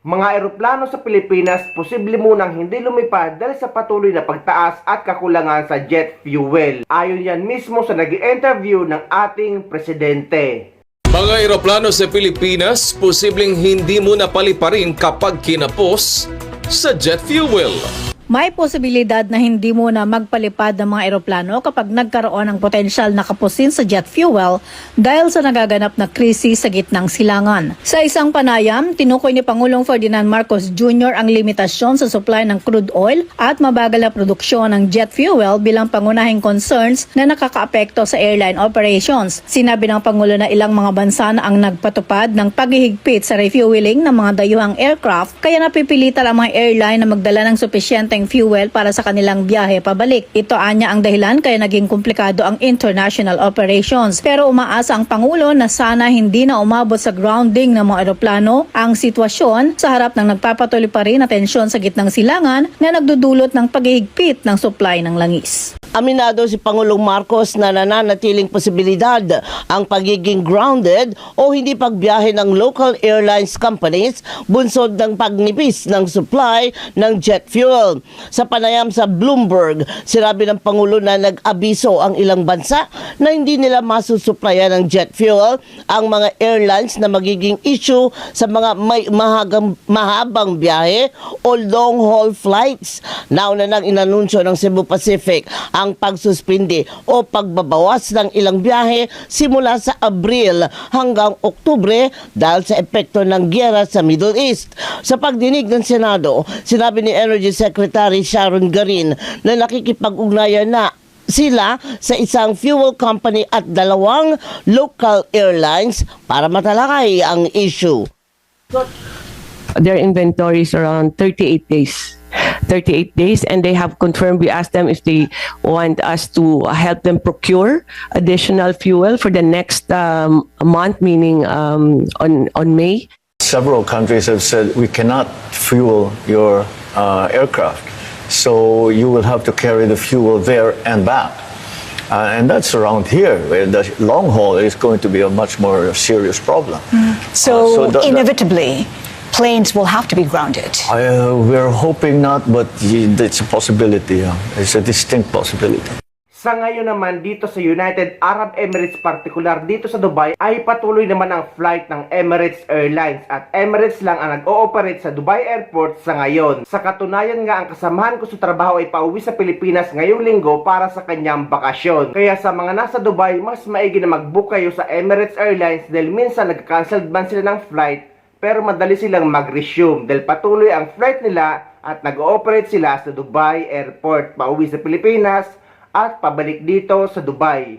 Mga eroplano sa Pilipinas posible munang hindi lumipad dahil sa patuloy na pagtaas at kakulangan sa jet fuel. Ayon yan mismo sa nag-interview ng ating presidente. Mga eroplano sa Pilipinas posibleng hindi muna paliparin kapag kinapos sa jet fuel. May posibilidad na hindi muna magpalipad ng mga eroplano kapag nagkaroon ng potensyal na kapusin sa jet fuel dahil sa nagaganap na krisis sa gitnang silangan. Sa isang panayam, tinukoy ni Pangulong Ferdinand Marcos Jr. ang limitasyon sa supply ng crude oil at mabagal na produksyon ng jet fuel bilang pangunahing concerns na nakakaapekto sa airline operations. Sinabi ng Pangulo na ilang mga bansa na ang nagpatupad ng paghihigpit sa refueling ng mga dayuhang aircraft kaya napipilitan ang mga airline na magdala ng supisyente fuel para sa kanilang biyahe pabalik. Ito anya ang dahilan kaya naging komplikado ang international operations. Pero umaasa ang Pangulo na sana hindi na umabot sa grounding ng mga eroplano ang sitwasyon sa harap ng nagpapatuloy pa rin na tensyon sa gitnang silangan na nagdudulot ng paghihigpit ng supply ng langis. Aminado si Pangulong Marcos na nananatiling posibilidad ang pagiging grounded o hindi pagbiyahe ng local airlines companies bunsod ng pagnipis ng supply ng jet fuel. Sa panayam sa Bloomberg, sinabi ng Pangulo na nag-abiso ang ilang bansa na hindi nila masusuplayan ng jet fuel ang mga airlines na magiging issue sa mga may mahabang biyahe o long-haul flights. Nauna nang inanunsyo ng Cebu Pacific ang pagsuspindi o pagbabawas ng ilang biyahe simula sa Abril hanggang Oktubre dahil sa epekto ng giyera sa Middle East. Sa pagdinig ng Senado, sinabi ni Energy Secretary Sharon Garin na nakikipag-ugnayan na sila sa isang fuel company at 2 local airlines para matalakay ang issue. Their inventory is around 38 days. 38 days, and they have confirmed. We asked them if they want us to help them procure additional fuel for the next month, meaning on May. Several countries have said we cannot fuel your aircraft, so you will have to carry the fuel there and back. And that's around here, where the long haul is going to be a much more serious problem. So inevitably, planes will have to be grounded. We're hoping not, but it's a possibility. It's a distinct possibility. Sa ngayon naman dito sa United Arab Emirates, partikular dito sa Dubai, ay patuloy naman ang flight ng Emirates Airlines at Emirates lang ang nag-ooperate sa Dubai Airport sa ngayon. Sa katunayan nga, ang kasamahan ko sa trabaho ay pauwi sa Pilipinas ngayong linggo para sa kanyang bakasyon. Kaya sa mga nasa Dubai, mas maigi na mag-book kayo sa Emirates Airlines dahil minsan nag-cancel man sila ng flight pero madali silang mag-resume dahil patuloy ang flight nila at nag-ooperate sila sa Dubai Airport pauwi sa Pilipinas at pabalik dito sa Dubai.